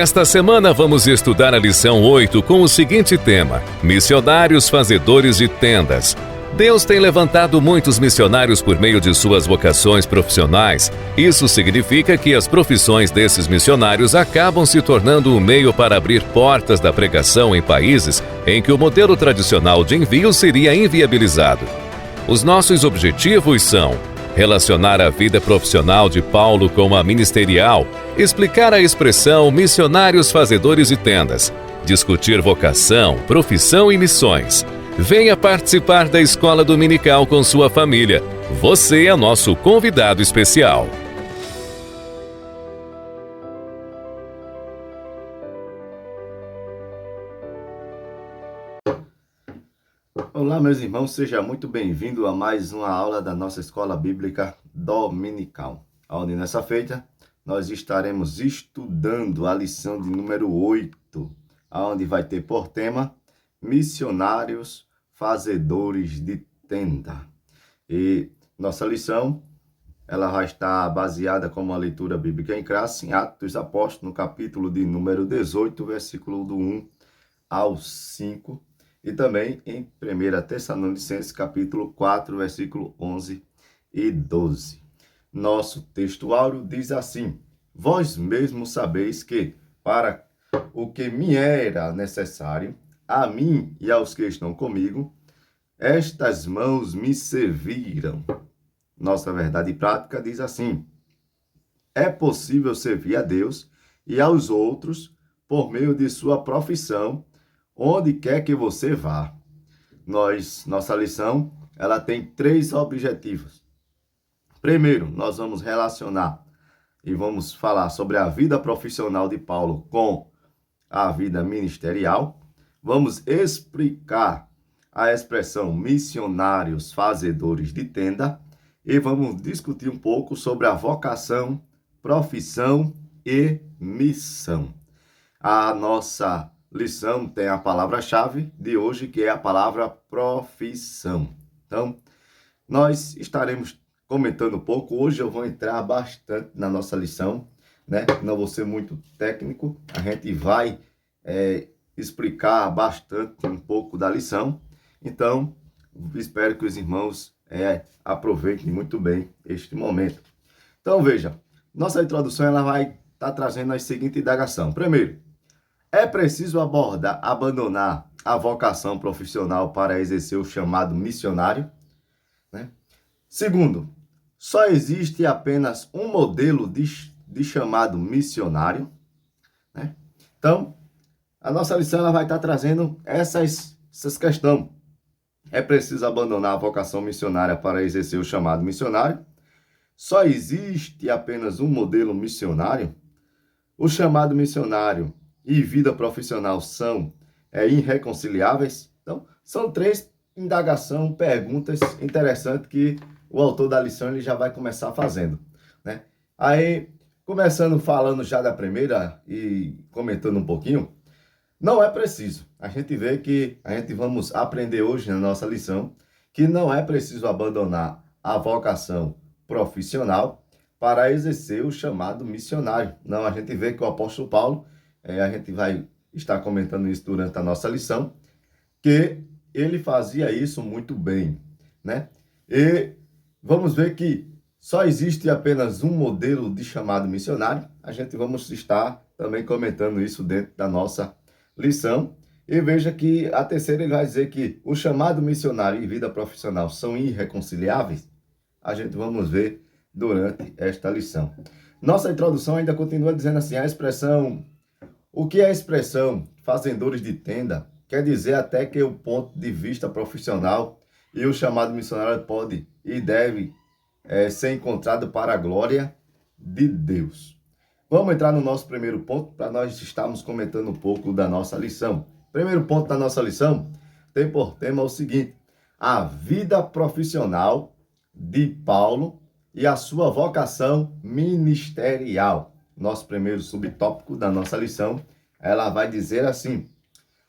Esta semana vamos estudar a lição 8 com o seguinte tema: Missionários Fazedores de Tendas. Deus tem levantado muitos missionários por meio de suas vocações profissionais. Isso significa que as profissões desses missionários acabam se tornando um meio para abrir portas da pregação em países em que o modelo tradicional de envio seria inviabilizado. Os nossos objetivos são relacionar a vida profissional de Paulo com a ministerial, explicar a expressão missionários fazedores de tendas, discutir vocação, profissão e missões. Venha participar da escola dominical com sua família. Você é nosso convidado especial. Olá, meus irmãos, seja muito bem-vindo a mais uma aula da nossa escola bíblica dominical, onde nessa feita nós estaremos estudando a lição de número 8, onde vai ter por tema missionários fazedores de tenda. E nossa lição, ela vai estar baseada como uma leitura bíblica em classe, em Atos dos Apóstolos, no capítulo de número 18, versículo do 1 ao 5, e também em 1 Tessalonicenses, capítulo 4, versículo 11 e 12. Nosso texto áureo diz assim: vós mesmos sabeis que, para o que me era necessário, a mim e aos que estão comigo, estas mãos me serviram. Nossa verdade prática diz assim: é possível servir a Deus e aos outros por meio de sua profissão, onde quer que você vá. Nossa lição, ela tem 3 objetivos. Primeiro, nós vamos relacionar e vamos falar sobre a vida profissional de Paulo com a vida ministerial. Vamos explicar a expressão missionários fazedores de tenda e vamos discutir um pouco sobre a vocação, profissão e missão. A nossa lição tem a palavra-chave de hoje, que é a palavra profissão. Então, nós estaremos comentando um pouco. Hoje eu vou entrar bastante na nossa lição, né? Não vou ser muito técnico, a gente vai explicar bastante um pouco da lição. Então, espero que os irmãos aproveitem muito bem este momento. Então, veja, nossa introdução ela vai estar trazendo a seguinte indagação. Primeiro, é preciso abandonar a vocação profissional para exercer o chamado missionário? Né? Segundo, só existe apenas um modelo de chamado missionário? Né? Então, a nossa lição ela vai estar trazendo essas questões. É preciso abandonar a vocação missionária para exercer o chamado missionário? Só existe apenas um modelo missionário? O chamado missionário e vida profissional são irreconciliáveis? Então, são 3 indagações, perguntas interessantes que o autor da lição ele já vai começar fazendo, né? Aí, começando falando já da primeira e comentando um pouquinho, não é preciso. A gente vê que a gente vamos aprender hoje na nossa lição que não é preciso abandonar a vocação profissional para exercer o chamado missionário. Não, a gente vê que o apóstolo Paulo, a gente vai estar comentando isso durante a nossa lição, que ele fazia isso muito bem, né? E vamos ver que só existe apenas um modelo de chamado missionário. A gente vamos estar também comentando isso dentro da nossa lição. E veja que a terceira ele vai dizer que o chamado missionário e vida profissional são irreconciliáveis. A gente vamos ver durante esta lição. Nossa introdução ainda continua dizendo assim, o que é a expressão fazedores de tenda quer dizer até que o ponto de vista profissional e o chamado missionário pode e deve ser encontrado para a glória de Deus. Vamos entrar no nosso primeiro ponto para nós estarmos comentando um pouco da nossa lição. Primeiro ponto da nossa lição tem por tema o seguinte: a vida profissional de Paulo e a sua vocação ministerial. Nosso primeiro subtópico da nossa lição, ela vai dizer assim: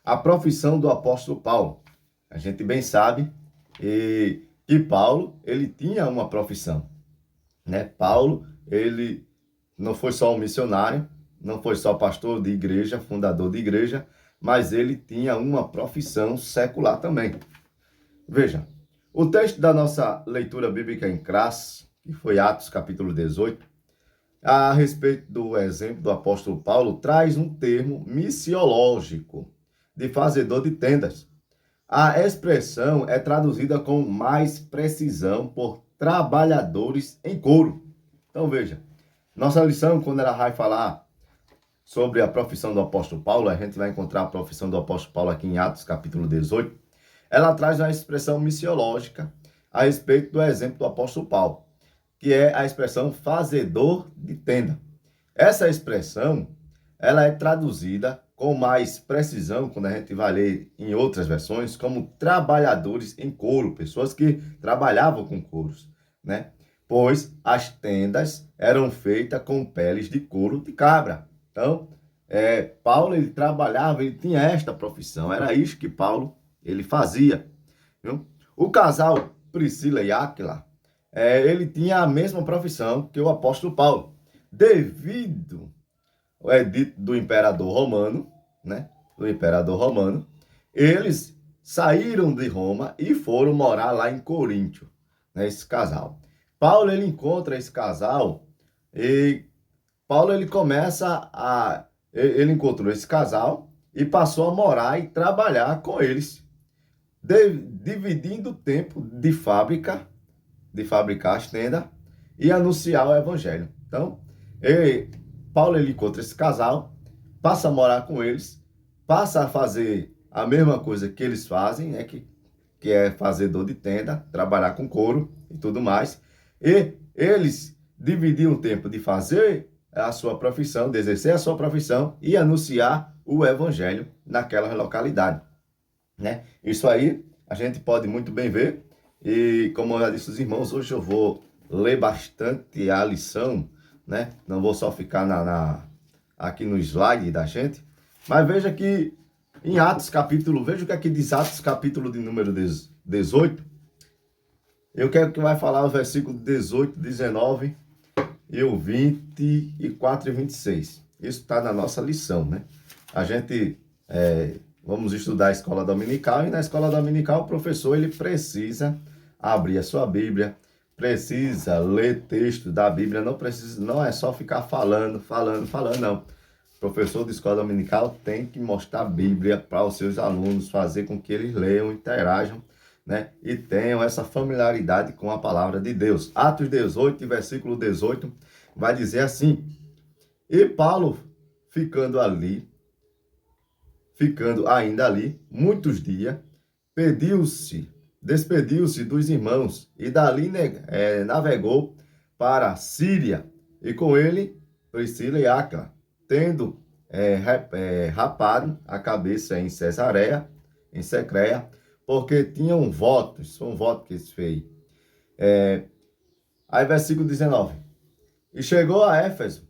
a profissão do apóstolo Paulo. A gente bem sabe que Paulo, ele tinha uma profissão, né? Paulo, ele não foi só um missionário, não foi só pastor de igreja, fundador de igreja, mas ele tinha uma profissão secular também. Veja, o texto da nossa leitura bíblica em classe, que foi Atos capítulo 18, a respeito do exemplo do apóstolo Paulo, traz um termo missiológico de fazedor de tendas. A expressão é traduzida com mais precisão por trabalhadores em couro. Então veja, nossa lição, quando ela vai falar sobre a profissão do apóstolo Paulo, a gente vai encontrar a profissão do apóstolo Paulo aqui em Atos capítulo 18, ela traz uma expressão missiológica a respeito do exemplo do apóstolo Paulo, que é a expressão fazedor de tenda. Essa expressão, ela é traduzida com mais precisão, quando a gente vai ler em outras versões, como trabalhadores em couro, pessoas que trabalhavam com couros, né? Pois as tendas eram feitas com peles de couro de cabra. Então, Paulo, ele trabalhava, ele tinha esta profissão, era isso que Paulo, ele fazia. Viu? O casal Priscila e Áquila, ele tinha a mesma profissão que o apóstolo Paulo. Devido ao edito do imperador romano, né? Do imperador romano, eles saíram de Roma e foram morar lá em Coríntio, né? Esse casal. Paulo, ele encontra esse casal e Paulo, ele ele encontrou esse casal e passou a morar e trabalhar com eles, dividindo o tempo de fabricar as tendas e anunciar o evangelho. Então, Paulo, ele encontra esse casal, passa a morar com eles, passa a fazer a mesma coisa que eles fazem, que é fazedor de tenda, trabalhar com couro e tudo mais. E eles dividiam o tempo de fazer a sua profissão, de exercer a sua profissão e anunciar o evangelho naquela localidade, né? Isso aí a gente pode muito bem ver. E como eu já disse aos irmãos, hoje eu vou ler bastante a lição, né? Não vou só ficar aqui no slide da gente, mas veja que em Atos capítulo, veja o que aqui diz Atos capítulo de número 18. Eu quero que vai falar o versículo 18, 19 e o 24 e 26. Isso está na nossa lição, né? A gente vamos estudar a escola dominical e na escola dominical o professor, ele precisa abrir a sua Bíblia, precisa ler texto da Bíblia, não é só ficar falando, não. O professor de escola dominical tem que mostrar a Bíblia para os seus alunos, fazer com que eles leiam, interajam, né? E tenham essa familiaridade com a palavra de Deus. Atos 18, versículo 18, vai dizer assim: e Paulo, ficando ainda ali, muitos dias, despediu-se dos irmãos e dali navegou para a Síria, e com ele Priscila e Áquila, tendo rapado a cabeça em Cesareia, em Secreia, porque tinham votos, foi um voto que eles fez. Aí versículo 19, e chegou a Éfeso,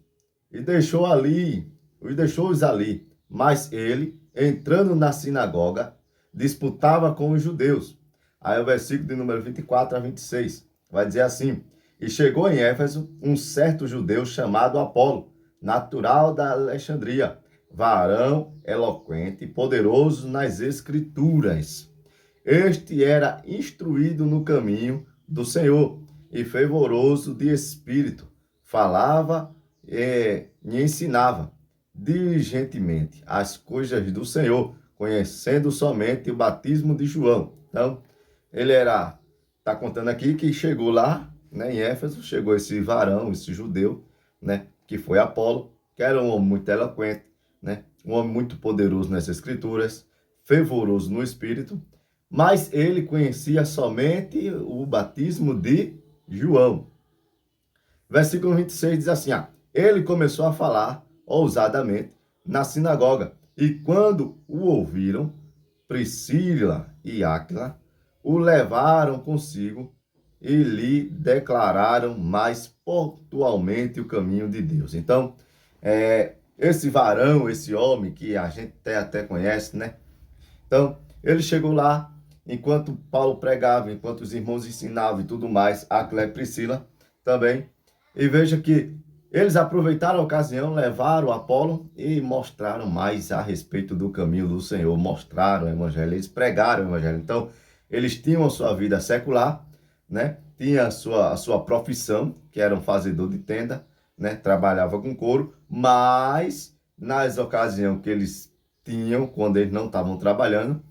e deixou-os ali, mas ele, entrando na sinagoga, disputava com os judeus. Aí o versículo de número 24 a 26 vai dizer assim: e chegou em Éfeso um certo judeu chamado Apolo, natural da Alexandria, varão eloquente e poderoso nas escrituras. Este era instruído no caminho do Senhor e fervoroso de espírito, falava e ensinava diligentemente as coisas do Senhor, conhecendo somente o batismo de João. Então, está contando aqui que chegou lá, né, em Éfeso, chegou esse varão, esse judeu, né, que foi Apolo, que era um homem muito eloquente, né, um homem muito poderoso nas escrituras, fervoroso no espírito, mas ele conhecia somente o batismo de João. Versículo 26 diz assim: ele começou a falar ousadamente na sinagoga, e quando o ouviram, Priscila e Áquila o levaram consigo e lhe declararam mais pontualmente o caminho de Deus. Então, esse varão, esse homem que a gente até conhece, né? Então, ele chegou lá, enquanto Paulo pregava, enquanto os irmãos ensinavam e tudo mais, Áquila e Priscila também. E veja que Eles aproveitaram a ocasião, levaram Apolo e mostraram mais a respeito do caminho do Senhor, mostraram o evangelho, eles pregaram o evangelho. Então, eles tinham a sua vida secular, né? Tinha a sua profissão, que era um fazedor de tenda, né? Trabalhava com couro, mas nas ocasiões que eles tinham, quando eles não estavam trabalhando,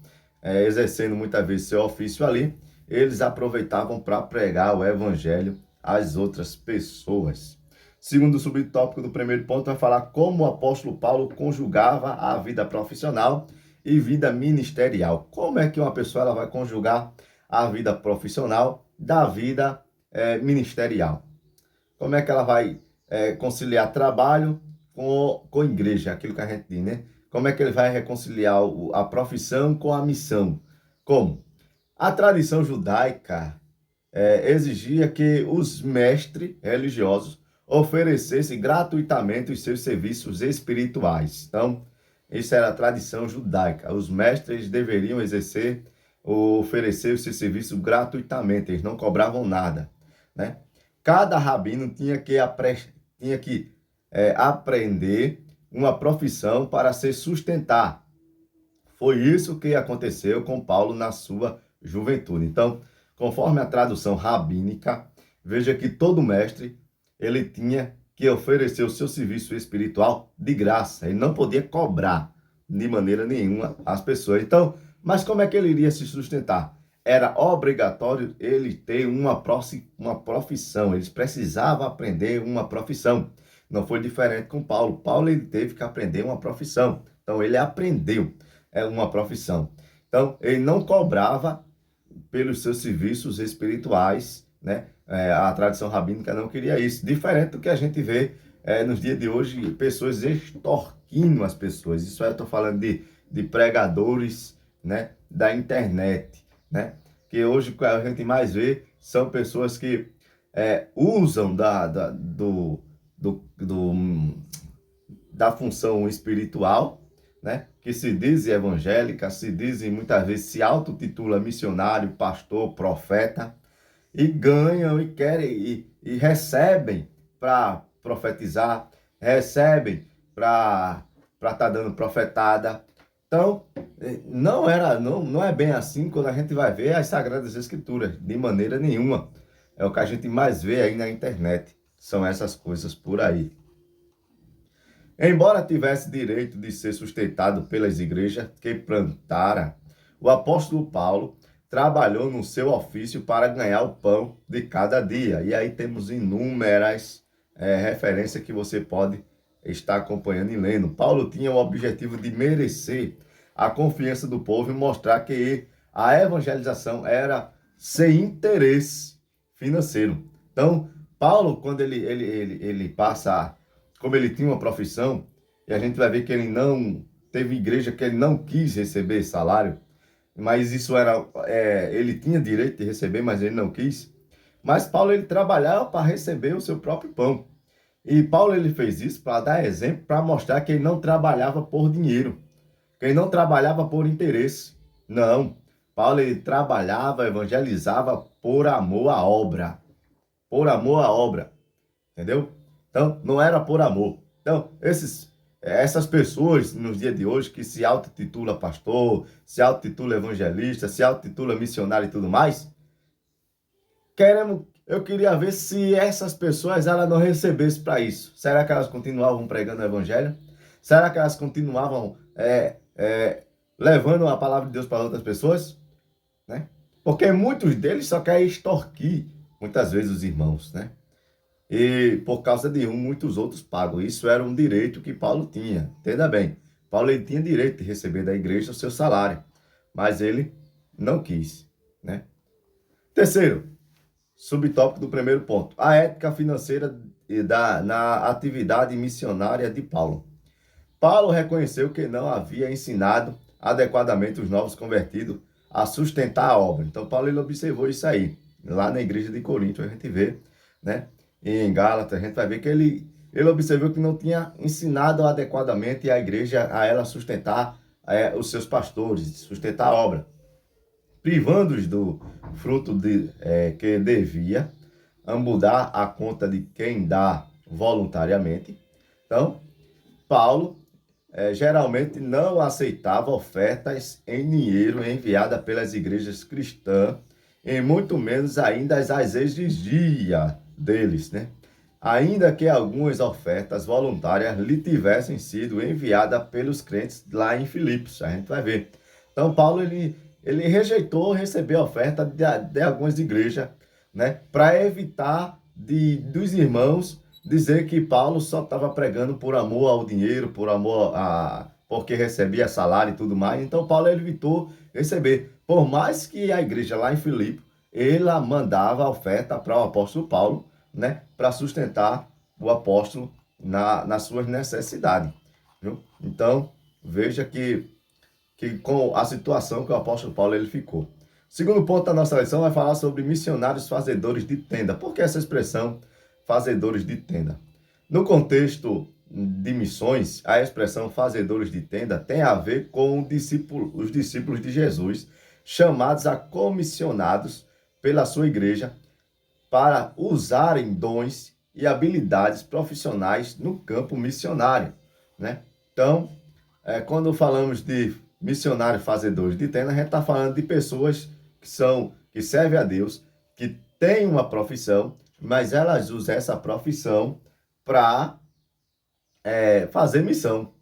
exercendo muitas vezes seu ofício ali, eles aproveitavam para pregar o evangelho às outras pessoas. Segundo subtópico do primeiro ponto, vai falar como o apóstolo Paulo conjugava a vida profissional e vida ministerial. Como é que uma pessoa ela vai conjugar a vida profissional da vida ministerial? Como é que ela vai conciliar trabalho com igreja, aquilo que a gente diz, né? Como é que ele vai reconciliar a profissão com a missão? Como? A tradição judaica exigia que os mestres religiosos oferecessem gratuitamente os seus serviços espirituais. Então, isso era a tradição judaica. Os mestres deveriam oferecer os seus serviços gratuitamente, eles não cobravam nada, né? Cada rabino tinha que aprender uma profissão para se sustentar. Foi isso que aconteceu com Paulo na sua juventude. Então, conforme a tradução rabínica, veja que todo mestre ele tinha que oferecer o seu serviço espiritual de graça. Ele não podia cobrar de maneira nenhuma as pessoas. Então, mas como é que ele iria se sustentar? Era obrigatório ele ter uma profissão. Eles precisavam aprender uma profissão. Não foi diferente com Paulo. Paulo ele teve que aprender uma profissão. Então, ele aprendeu uma profissão. Então, ele não cobrava pelos seus serviços espirituais, né? A tradição rabínica não queria isso. Diferente do que a gente vê nos dias de hoje, pessoas extorquindo as pessoas. Isso aí eu estou falando de pregadores, né? Da internet, né? Que hoje a gente mais vê são pessoas que usam da função espiritual, né? Que se dizem evangélica, se dizem muitas vezes, se autotitula missionário, pastor, profeta, e ganham e querem e recebem para profetizar, recebem para estar dando profetada. Então, não é bem assim quando a gente vai ver as Sagradas Escrituras, de maneira nenhuma. É o que a gente mais vê aí na internet, são essas coisas por aí. Embora tivesse direito de ser sustentado pelas igrejas que plantara, o apóstolo Paulo trabalhou no seu ofício para ganhar o pão de cada dia. E aí temos inúmeras referências que você pode estar acompanhando e lendo. Paulo tinha o objetivo de merecer a confiança do povo e mostrar que a evangelização era sem interesse financeiro. Então, Paulo, quando ele passa, como ele tinha uma profissão, e a gente vai ver que ele não teve igreja que ele não quis receber salário, mas isso era, ele tinha direito de receber, mas ele não quis. Mas Paulo, ele trabalhava para receber o seu próprio pão. E Paulo, ele fez isso para dar exemplo, para mostrar que ele não trabalhava por dinheiro, que ele não trabalhava por interesse. Não, Paulo, ele trabalhava, evangelizava por amor à obra. Por amor à obra, entendeu? Então, não era por amor. Então, essas pessoas nos dias de hoje que se autotitula pastor, se autotitula evangelista, se autotitula missionário e tudo mais, eu queria ver se essas pessoas elas não recebessem para isso. Será que elas continuavam pregando o evangelho? Será que elas continuavam levando a palavra de Deus para outras pessoas? Né? Porque muitos deles só querem extorquir, muitas vezes, os irmãos, né? E por causa de muitos outros pagam. Isso era um direito que Paulo tinha. Entenda bem. Paulo ele tinha direito de receber da igreja o seu salário, mas ele não quis, né? Terceiro, subtópico do primeiro ponto. A ética financeira na atividade missionária de Paulo. Paulo reconheceu que não havia ensinado adequadamente os novos convertidos a sustentar a obra. Então, Paulo ele observou isso aí. Lá na igreja de Corinto, a gente vê, né? E em Gálatas, a gente vai ver que ele observou que não tinha ensinado adequadamente a igreja a ela sustentar os seus pastores, sustentar a obra, privando-os do fruto que devia, mudar a conta de quem dá voluntariamente. Então, Paulo geralmente não aceitava ofertas em dinheiro enviadas pelas igrejas cristãs, e muito menos ainda as exigia deles, né? Ainda que algumas ofertas voluntárias lhe tivessem sido enviadas pelos crentes lá em Filipos, a gente vai ver. Então, Paulo, ele rejeitou receber oferta de algumas igrejas, né? Para evitar dos irmãos dizer que Paulo só estava pregando por amor ao dinheiro, por amor porque recebia salário e tudo mais. Então, Paulo evitou receber. Por mais que a igreja lá em Filipe, ela mandava oferta para o apóstolo Paulo, né, para sustentar o apóstolo nas suas necessidades. Viu? Então, veja que com a situação que o apóstolo Paulo ele ficou. Segundo ponto da nossa lição vai falar sobre missionários fazedores de tenda. Por que essa expressão fazedores de tenda? No contexto de missões, a expressão fazedores de tenda tem a ver com os discípulos de Jesus, chamados a comissionados pela sua igreja para usarem dons e habilidades profissionais no campo missionário, né? Então, quando falamos de missionários fazedores de tenda, a gente está falando de pessoas que servem a Deus, que têm uma profissão, mas elas usam essa profissão para fazer missão,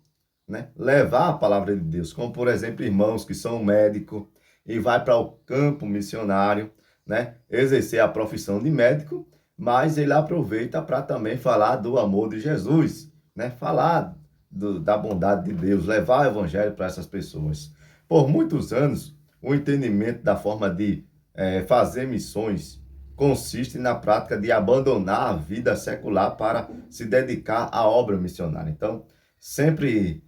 né? Levar a palavra de Deus, como por exemplo irmãos que são médicos e vai para o campo missionário, né? Exercer a profissão de médico, mas ele aproveita para também falar do amor de Jesus, né? Falar da bondade de Deus, levar o evangelho para essas pessoas. Por muitos anos, o entendimento da forma de fazer missões consiste na prática de abandonar a vida secular para se dedicar à obra missionária. Então, sempre,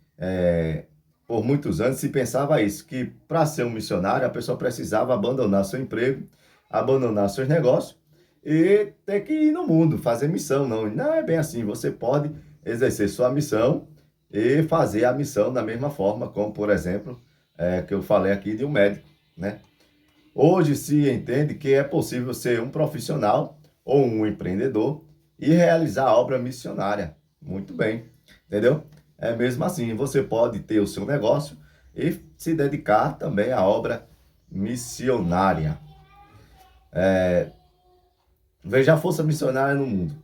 por muitos anos, se pensava isso, que para ser um missionário, a pessoa precisava abandonar seu emprego, abandonar seus negócios e ter que ir no mundo, fazer missão. Não é bem assim. Você pode exercer sua missão e fazer a missão da mesma forma, como, por exemplo, que eu falei aqui de um médico, né? Hoje se entende que é possível ser um profissional ou um empreendedor e realizar a obra missionária. Muito bem, entendeu? É mesmo assim, você pode ter o seu negócio e se dedicar também à obra missionária. Veja a força missionária no mundo.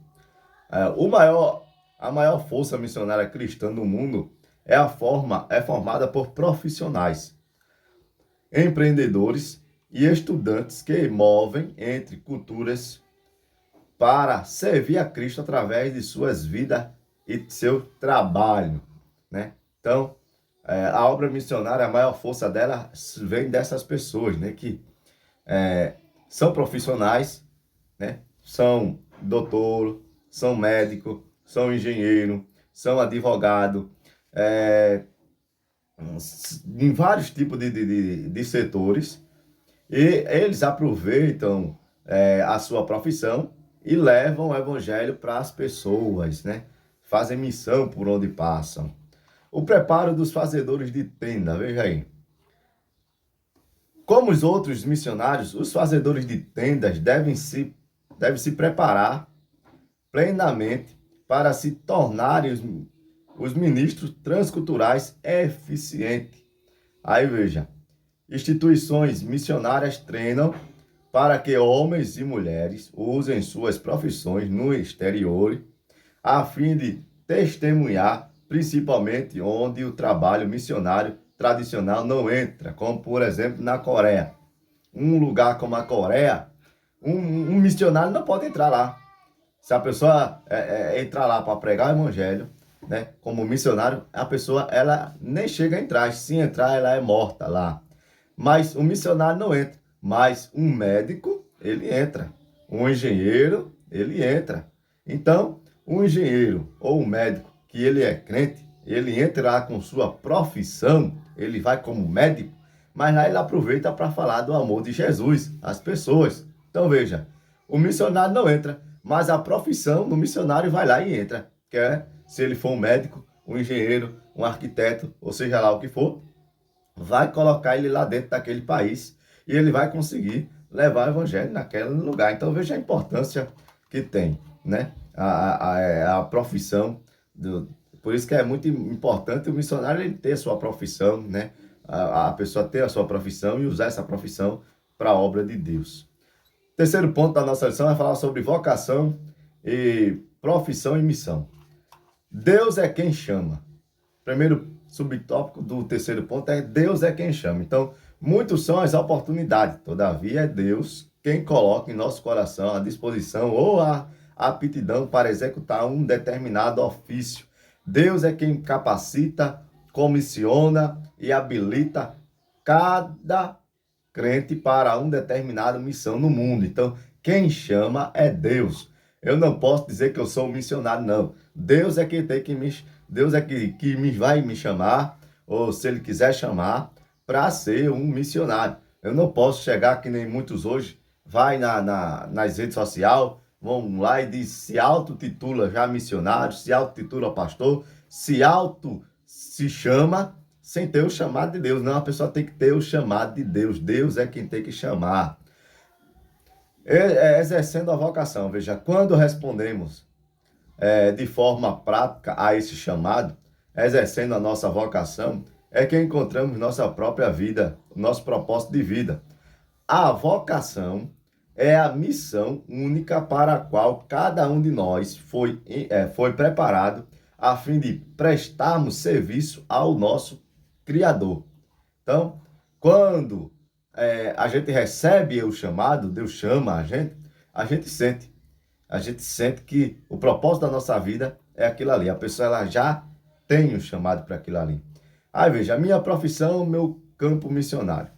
A maior força missionária cristã no mundo é formada por profissionais, empreendedores e estudantes que movem entre culturas para servir a Cristo através de suas vidas e de seu trabalho, né? Então, a obra missionária, a maior força dela vem dessas pessoas, né? Que são profissionais, né? São doutor, são médico, são engenheiro, são advogado, em vários tipos de setores. E eles aproveitam a sua profissão e levam o evangelho para as pessoas, né? Fazem missão por onde passam. O preparo dos fazedores de tenda, veja aí. Como os outros missionários, os fazedores de tendas devem se preparar plenamente para se tornarem os ministros transculturais eficientes. Aí veja. Instituições missionárias treinam para que homens e mulheres usem suas profissões no exterior, a fim de testemunhar, principalmente onde o trabalho missionário tradicional não entra, como por exemplo na Coreia. Um lugar como a Coreia, um missionário não pode entrar lá. Se a pessoa entrar lá para pregar o evangelho, né, como missionário, a pessoa ela nem chega a entrar. Se entrar, ela é morta lá. Mas o missionário não entra. Mas um médico, ele entra. Um engenheiro, ele entra. Então, um engenheiro ou um médico que ele é crente, ele entra lá com sua profissão, ele vai como médico, mas lá ele aproveita para falar do amor de Jesus às pessoas. Então veja, o missionário não entra, mas a profissão do missionário vai lá e entra. Que é, se ele for um médico, um engenheiro, um arquiteto, ou seja lá o que for, vai colocar ele lá dentro daquele país e ele vai conseguir levar o evangelho naquele lugar. Então veja a importância que tem, né? a profissão. Por isso que é muito importante o missionário ele ter a sua profissão, né? A pessoa ter a sua profissão e usar essa profissão para a obra de Deus. Terceiro ponto da nossa lição é falar sobre vocação e profissão e missão. Deus é quem chama. Primeiro subtópico do terceiro ponto é Deus é quem chama. Então, muitos são as oportunidades. Todavia, é Deus quem coloca em nosso coração a disposição ou a aptidão para executar um determinado ofício. Deus é quem capacita, comissiona e habilita cada crente para uma determinada missão no mundo. Então, quem chama é Deus. Eu não posso dizer que eu sou um missionário, não. Deus é quem tem que Deus é que vai me chamar, ou se Ele quiser chamar, para ser um missionário. Eu não posso chegar, que nem muitos hoje, vai nas redes sociais, vão lá e diz, se autotitula já missionário, se autotitula pastor, se chama, sem ter o chamado de Deus. Não, a pessoa tem que ter o chamado de Deus. Deus é quem tem que chamar. Exercendo a vocação. Veja, quando respondemos de forma prática a esse chamado, exercendo a nossa vocação, é que encontramos nossa própria vida, nosso propósito de vida. A vocação é a missão única para a qual cada um de nós foi preparado a fim de prestarmos serviço ao nosso Criador. Então, quando a gente recebe o chamado, Deus chama a gente sente. A gente sente que o propósito da nossa vida é aquilo ali. A pessoa ela já tem o chamado para aquilo ali. Aí veja, a minha profissão, meu campo missionário.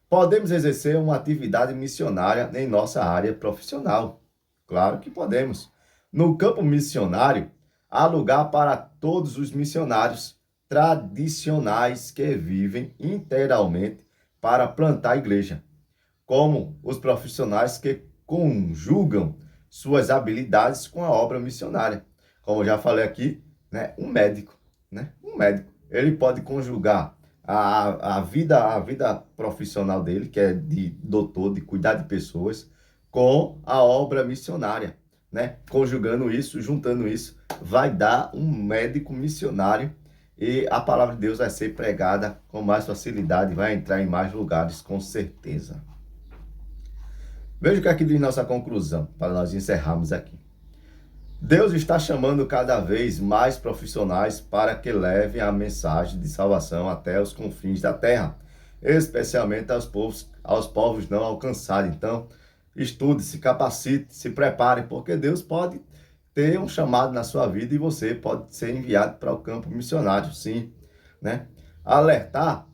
Podemos exercer uma atividade missionária em nossa área profissional. Claro que podemos. No campo missionário, há lugar para todos os missionários tradicionais que vivem integralmente para plantar a igreja, como os profissionais que conjugam suas habilidades com a obra missionária. Como eu já falei aqui, né, um médico, ele pode conjugar a vida profissional dele, que é de doutor, de cuidar de pessoas, com a obra missionária, né? Conjugando isso, juntando isso, vai dar um médico missionário e a palavra de Deus vai ser pregada com mais facilidade, vai entrar em mais lugares, com certeza. Veja o que aqui diz nossa conclusão, para nós encerrarmos aqui. Deus está chamando cada vez mais profissionais para que levem a mensagem de salvação até os confins da terra, especialmente aos povos não alcançados. Então, estude, se capacite, se prepare, porque Deus pode ter um chamado na sua vida e você pode ser enviado para o campo missionário, sim, né? Alertar,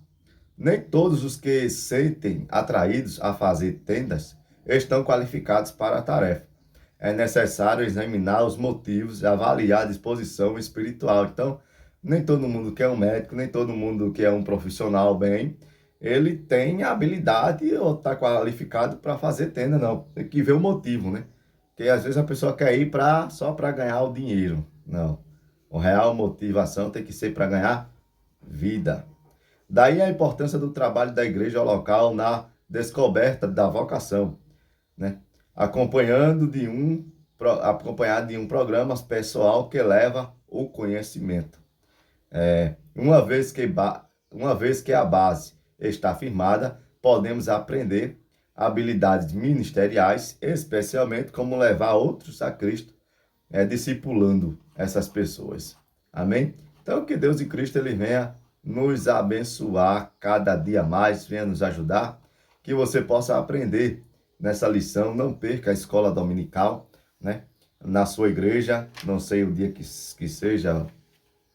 nem todos os que sentem atraídos a fazer tendas estão qualificados para a tarefa. É necessário examinar os motivos e avaliar a disposição espiritual. Então, nem todo mundo que é um médico, nem todo mundo que é um profissional bem, ele tem habilidade ou está qualificado para fazer tenda, não. Tem que ver o motivo, né? Porque às vezes a pessoa quer ir só para ganhar o dinheiro. Não. A real motivação tem que ser para ganhar vida. Daí a importância do trabalho da igreja local na descoberta da vocação, né? Acompanhado de um programa pessoal que leva o conhecimento. Uma vez que a base está firmada, podemos aprender habilidades ministeriais, especialmente como levar outros a Cristo, discipulando essas pessoas. Amém? Então, que Deus e Cristo ele venha nos abençoar cada dia mais, venha nos ajudar, que você possa aprender nessa lição. Não perca a escola dominical, né? Na sua igreja, não sei o dia que seja,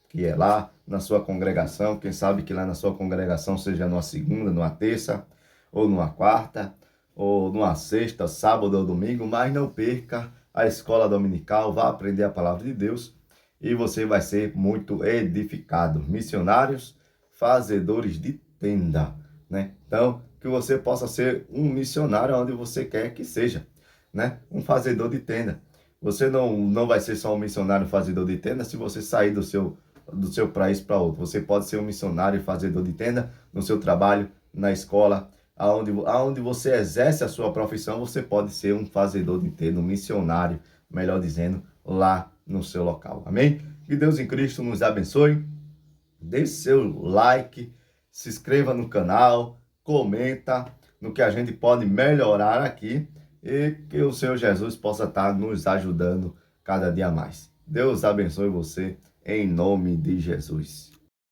que é lá, na sua congregação. Quem sabe que lá na sua congregação seja numa segunda, numa terça, ou numa quarta, ou numa sexta, sábado ou domingo, mas não perca a escola dominical, vá aprender a palavra de Deus e você vai ser muito edificado. Missionários, fazedores de tenda, né? Então, que você possa ser um missionário onde você quer que seja, né? Um fazedor de tenda. Você não vai ser só um missionário fazedor de tenda se você sair do seu país para outro. Você pode ser um missionário fazedor de tenda no seu trabalho, na escola, aonde você exerce a sua profissão, você pode ser um fazedor de tenda, um missionário, melhor dizendo, lá no seu local. Amém? Que Deus em Cristo nos abençoe. Deixe seu like, se inscreva no canal, comenta no que a gente pode melhorar aqui e que o Senhor Jesus possa estar nos ajudando cada dia mais. Deus abençoe você em nome de Jesus.